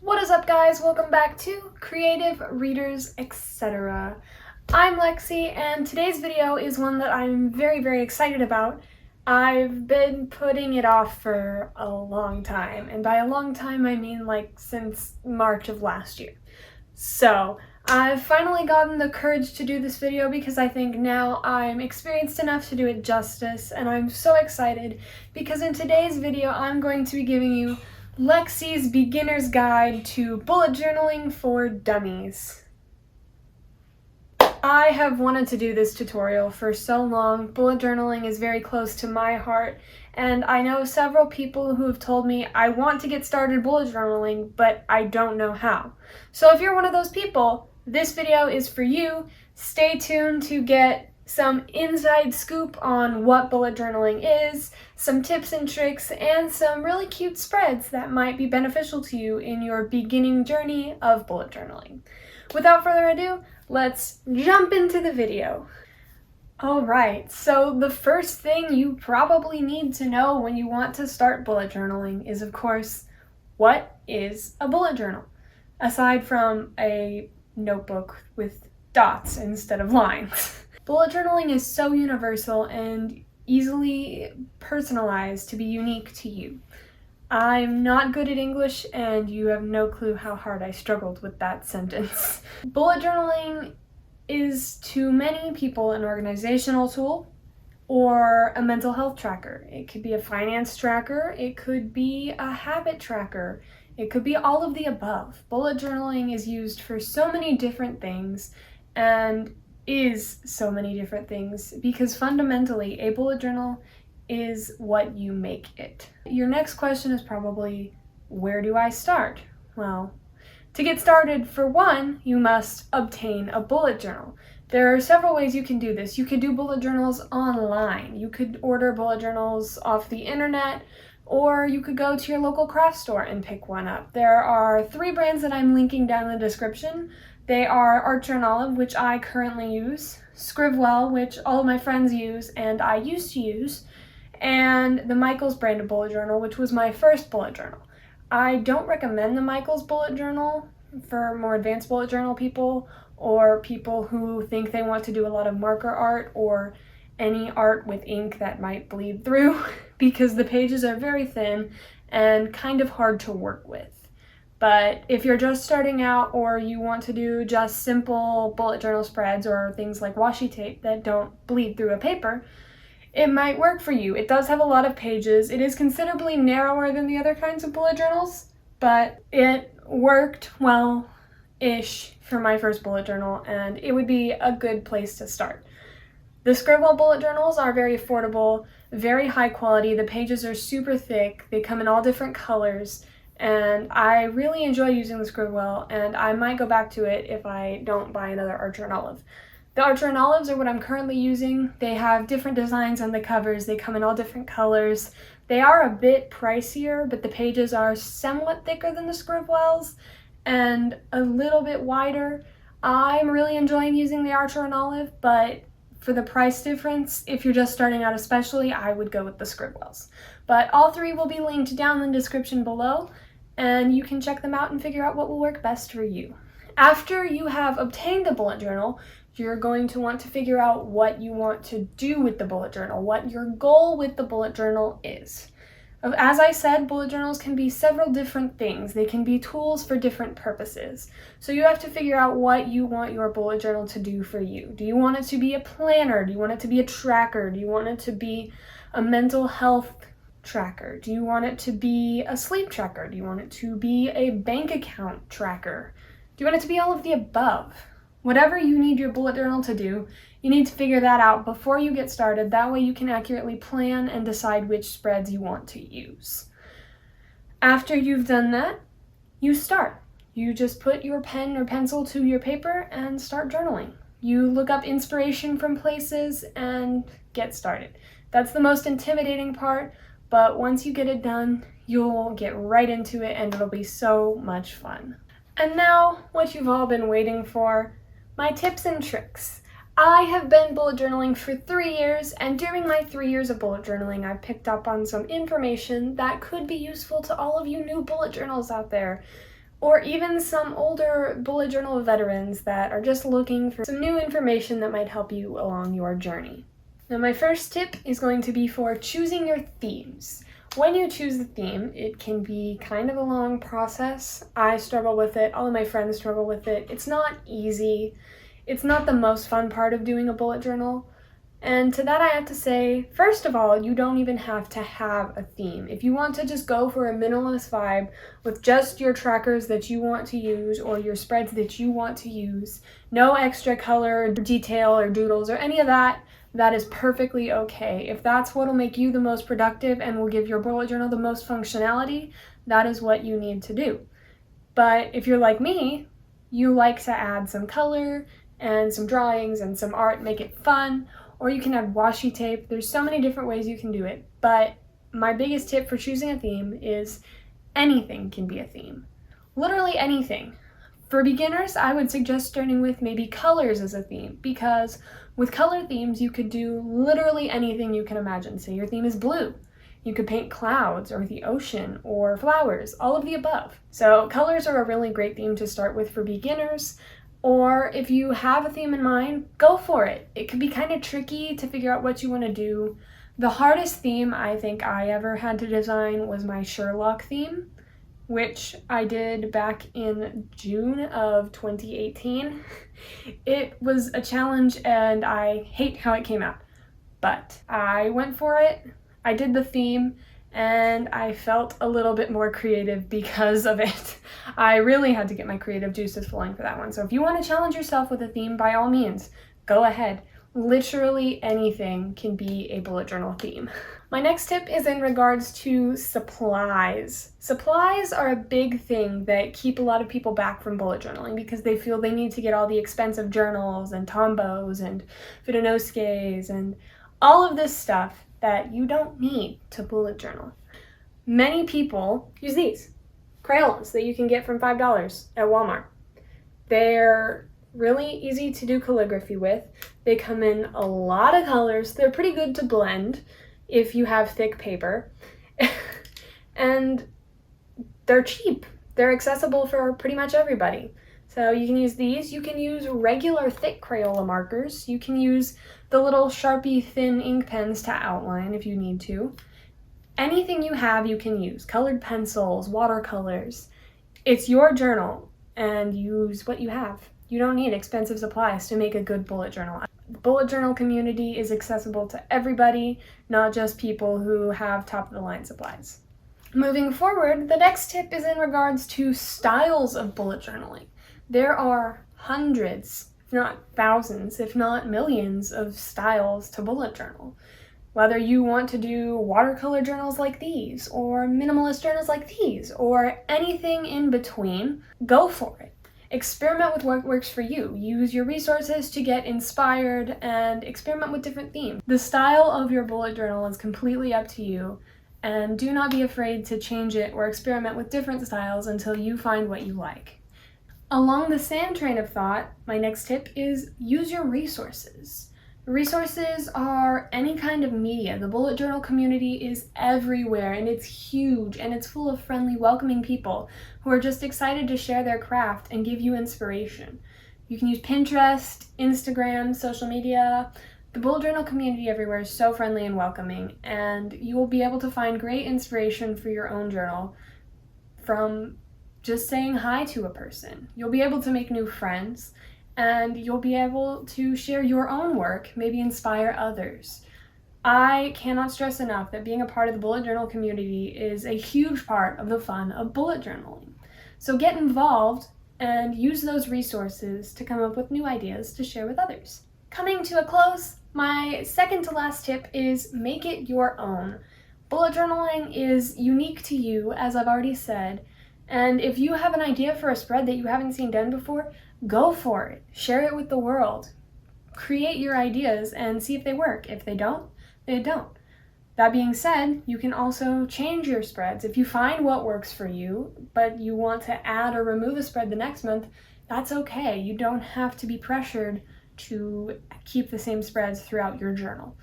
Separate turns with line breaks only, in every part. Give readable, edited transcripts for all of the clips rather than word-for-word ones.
What is up, guys? Welcome back to Creative Readers, etc. I'm Lexi, and today's video is one that I'm very excited about. I've been putting it off for a long time, and by a long time I mean like since March of last year. So I've finally gotten the courage to do this video because I think now I'm experienced enough to do it justice, and I'm so excited because in today's video I'm going to be giving you Lexi's Beginner's Guide to Bullet Journaling for Dummies. I have wanted to do this tutorial for so long. Bullet journaling is very close to my heart, and I know several people who have told me I want to get started bullet journaling, but I don't know how. So if you're one of those people, this video is for you. Stay tuned to get some inside scoop on what bullet journaling is, some tips and tricks, and some really cute spreads that might be beneficial to you in your beginning journey of bullet journaling. Without further ado, let's jump into the video. Alright, so the first thing you probably need to know when you want to start bullet journaling is, of course, what is a bullet journal? Aside from a notebook with dots instead of lines. Bullet journaling is so universal and easily personalized to be unique to you. I'm not good at English, and you have no clue how hard I struggled with that sentence. Bullet journaling is to many people an organizational tool or a mental health tracker. It could be a finance tracker, it could be a habit tracker, it could be all of the above. Bullet journaling is used for so many different things and is so many different things because fundamentally a bullet journal is what you make it. Your next question is probably, where do I start? Well, to get started, for one, you must obtain a bullet journal. There are several ways you can do this. You could do bullet journals online. You could order bullet journals off the internet, or you could go to your local craft store and pick one up. There are 3 brands that I'm linking down in the description. They are Archer and Olive, which I currently use, Scribwell, which all of my friends use and I used to use, and the Michaels brand of bullet journal, which was my first bullet journal. I don't recommend the Michaels bullet journal for more advanced bullet journal people or people who think they want to do a lot of marker art or any art with ink that might bleed through because the pages are very thin and kind of hard to work with. But if you're just starting out or you want to do just simple bullet journal spreads or things like washi tape that don't bleed through a paper, it might work for you. It does have a lot of pages. It is considerably narrower than the other kinds of bullet journals, but it worked well-ish for my first bullet journal, and it would be a good place to start. The Scribwell bullet journals are very affordable, very high quality. The pages are super thick. They come in all different colors, and I really enjoy using the Scribwell, and I might go back to it if I don't buy another Archer and Olive. The Archer and Olives are what I'm currently using. They have different designs on the covers. They come in all different colors. They are a bit pricier, but the pages are somewhat thicker than the Scribwells and a little bit wider. I'm really enjoying using the Archer and Olive, but for the price difference, if you're just starting out especially, I would go with the Scribwells. But all 3 will be linked down in the description below, and you can check them out and figure out what will work best for you. After you have obtained the bullet journal, you're going to want to figure out what you want to do with the bullet journal, what your goal with the bullet journal is. As I said, bullet journals can be several different things. They can be tools for different purposes. So you have to figure out what you want your bullet journal to do for you. Do you want it to be a planner? Do you want it to be a tracker? Do you want it to be a mental health tracker? Do you want it to be a sleep tracker? Do you want it to be a bank account tracker? Do you want it to be all of the above? Whatever you need your bullet journal to do, you need to figure that out before you get started. That way you can accurately plan and decide which spreads you want to use. After you've done that, you start. You just put your pen or pencil to your paper and start journaling. You look up inspiration from places and get started. That's the most intimidating part, but once you get it done, you'll get right into it and it'll be so much fun. And now, what you've all been waiting for, my tips and tricks. I have been bullet journaling for 3 years, and during my 3 years of bullet journaling, I've picked up on some information that could be useful to all of you new bullet journals out there. or even some older bullet journal veterans that are just looking for some new information that might help you along your journey. Now, my first tip is going to be for choosing your themes. When you choose the theme, it can be kind of a long process. I struggle with it. All of my friends struggle with it. It's not easy. It's not the most fun part of doing a bullet journal. And to that I have to say, first of all, you don't even have to have a theme. If you want to just go for a minimalist vibe with just your trackers that you want to use or your spreads that you want to use, no extra color, detail, or doodles or any of that, that is perfectly okay. If that's what will make you the most productive and will give your bullet journal the most functionality, that is what you need to do. But if you're like me, you like to add some color and some drawings and some art, make it fun, or you can add washi tape. There's so many different ways you can do it, but my biggest tip for choosing a theme is anything can be a theme. Literally anything. For beginners, I would suggest starting with maybe colors as a theme, because with color themes, you could do literally anything you can imagine. Say your theme is blue. You could paint clouds or the ocean or flowers, all of the above. So colors are a really great theme to start with for beginners. Or if you have a theme in mind, go for it. It can be kind of tricky to figure out what you want to do. The hardest theme I think I ever had to design was my Sherlock theme, which I did back in June of 2018. It was a challenge and I hate how it came out, but I went for it. I did the theme and I felt a little bit more creative because of it. I really had to get my creative juices flowing for that one. So if you want to challenge yourself with a theme, by all means, go ahead. Literally anything can be a bullet journal theme. My next tip is in regards to supplies. Supplies are a big thing that keep a lot of people back from bullet journaling because they feel they need to get all the expensive journals and Tombos and Fudenosuke's and all of this stuff that you don't need to bullet journal. Many people use these crayons that you can get from $5 at Walmart. They're really easy to do calligraphy with. They come in a lot of colors. They're pretty good to blend if you have thick paper. And they're cheap. They're accessible for pretty much everybody. So you can use these. You can use regular thick Crayola markers. You can use the little Sharpie thin ink pens to outline if you need to. Anything you have you can use. Colored pencils, watercolors. It's your journal and use what you have. You don't need expensive supplies to make a good bullet journal. The bullet journal community is accessible to everybody, not just people who have top-of-the-line supplies. Moving forward, the next tip is in regards to styles of bullet journaling. There are hundreds, if not thousands, if not millions of styles to bullet journal. Whether you want to do watercolor journals like these, or minimalist journals like these, or anything in between, go for it. Experiment with what works for you. Use your resources to get inspired and experiment with different themes. The style of your bullet journal is completely up to you, and do not be afraid to change it or experiment with different styles until you find what you like. Along the same train of thought, my next tip is use your resources. Resources are any kind of media. The bullet journal community is everywhere and it's huge and it's full of friendly, welcoming people who are just excited to share their craft and give you inspiration. You can use Pinterest, Instagram, social media. The bullet journal community everywhere is so friendly and welcoming, and you will be able to find great inspiration for your own journal from just saying hi to a person. You'll be able to make new friends, and you'll be able to share your own work, maybe inspire others. I cannot stress enough that being a part of the bullet journal community is a huge part of the fun of bullet journaling. So get involved and use those resources to come up with new ideas to share with others. Coming to a close, my second to last tip is make it your own. Bullet journaling is unique to you, as I've already said, and if you have an idea for a spread that you haven't seen done before, go for it. Share it with the world. Create your ideas and see if they work. If they don't, they don't. That being said, you can also change your spreads. If you find what works for you, but you want to add or remove a spread the next month, that's okay. You don't have to be pressured to keep the same spreads throughout your journal.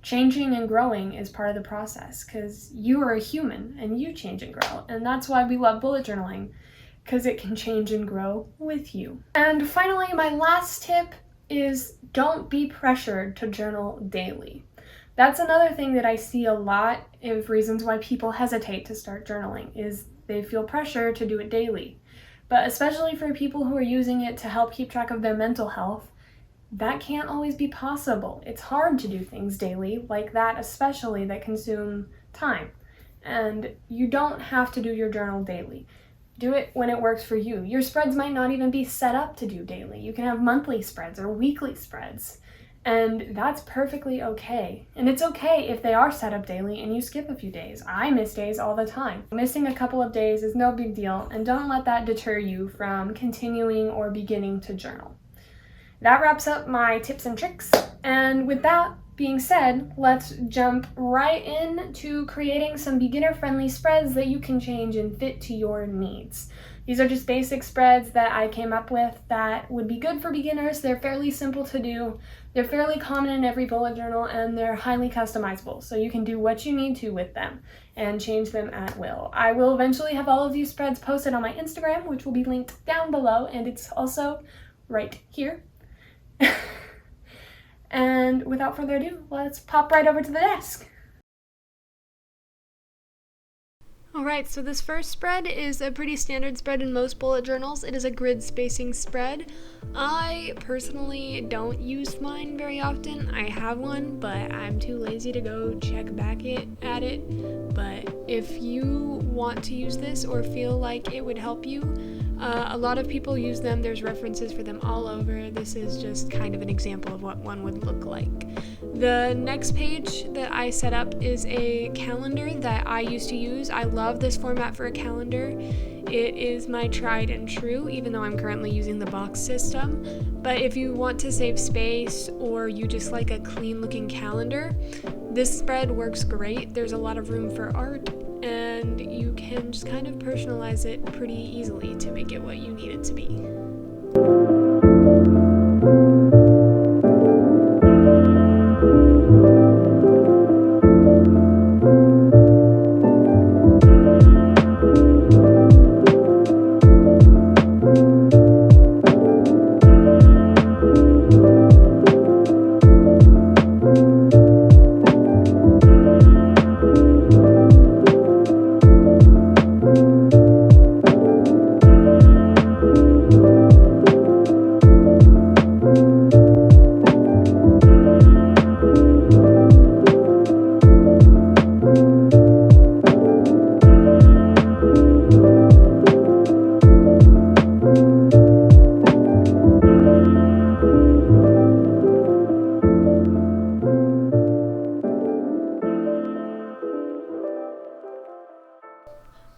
Changing and growing is part of the process because you are a human and you change and grow. And that's why we love bullet journaling. because it can change and grow with you. And finally, my last tip is don't be pressured to journal daily. That's another thing that I see a lot of reasons why people hesitate to start journaling, is they feel pressure to do it daily. But especially for people who are using it to help keep track of their mental health, that can't always be possible. It's hard to do things daily like that, especially that consume time. And you don't have to do your journal daily. Do it when it works for you. Your spreads might not even be set up to do daily. You can have monthly spreads or weekly spreads, and that's perfectly okay. And it's okay if they are set up daily and you skip a few days. I miss days all the time. Missing a couple of days is no big deal, and don't let that deter you from continuing or beginning to journal. That wraps up my tips and tricks, and with that being said, let's jump right into creating some beginner-friendly spreads that you can change and fit to your needs. These are just basic spreads that I came up with that would be good for beginners. They're fairly simple to do, they're fairly common in every bullet journal, and they're highly customizable, so you can do what you need to with them and change them at will. I will eventually have all of these spreads posted on my Instagram, which will be linked down below, and it's also right here. And without further ado, let's pop right over to the desk. Alright, so this first spread is a pretty standard spread in most bullet journals. It is a grid spacing spread. I personally don't use mine very often. I have one, but I'm too lazy to go check back at it. But if you want to use this or feel like it would help you, a lot of people use them. There's references for them all over. This is just kind of an example of what one would look like. The next page that I set up is a calendar that I used to use. I love this format for a calendar. It is my tried and true, even though I'm currently using the box system. But if you want to save space or you just like a clean looking calendar, this spread works great. There's a lot of room for art, and you can just kind of personalize it pretty easily to make it what you need it to be.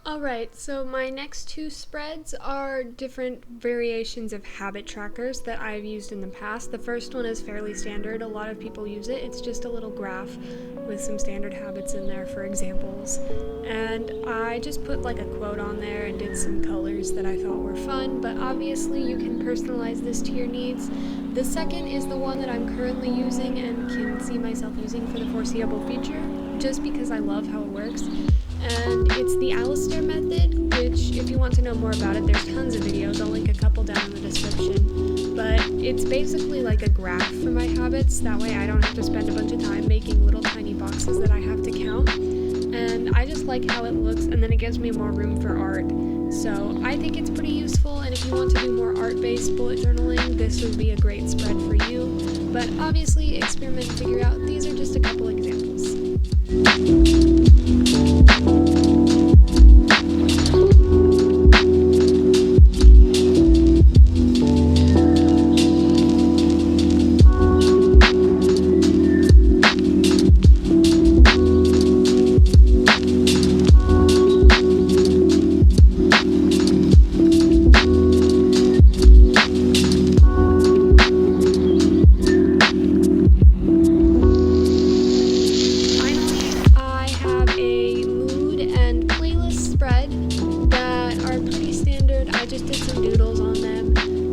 Alright, so my next two spreads are different variations of habit trackers that I've used in the past. The first one is fairly standard. A lot of people use it. It's just a little graph with some standard habits in there for examples. And I just put like a quote on there and did some colors that I thought were fun, but obviously you can personalize this to your needs. The second is the one that I'm currently using and can see myself using for the foreseeable future, just because I love how it works. And it's the Alistair method, which if you want to know more about it, there's tons of videos. I'll link a couple down in the description. But it's basically like a graph for my habits. That way I don't have to spend a bunch of time making little tiny boxes that I have to count. And I just like how it looks, and then it gives me more room for art. So I think it's pretty useful, and if you want to do more art-based bullet journaling, this would be a great spread for you. But obviously, experiment and figure out. These are just a couple examples.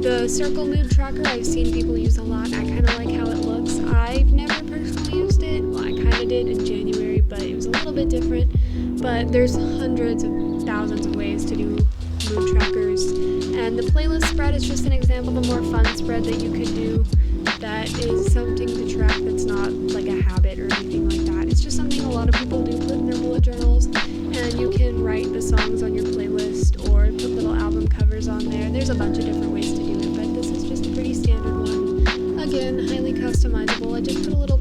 The circle mood tracker I've seen people use a lot. I kind of like how it looks. I've never personally used it. Well, I kind of did in January, but it was a little bit different. But there's hundreds of thousands of ways to do mood trackers. And the playlist spread is just an example of a more fun spread that you could do that is something to track that's not like a habit or anything like that. It's just something a lot of people do put in their bullet journals, and you can write the songs on your playlist or put little album covers on there. There's a bunch of different ways to do it, but this is just a pretty standard one. Again, highly customizable. I just put a little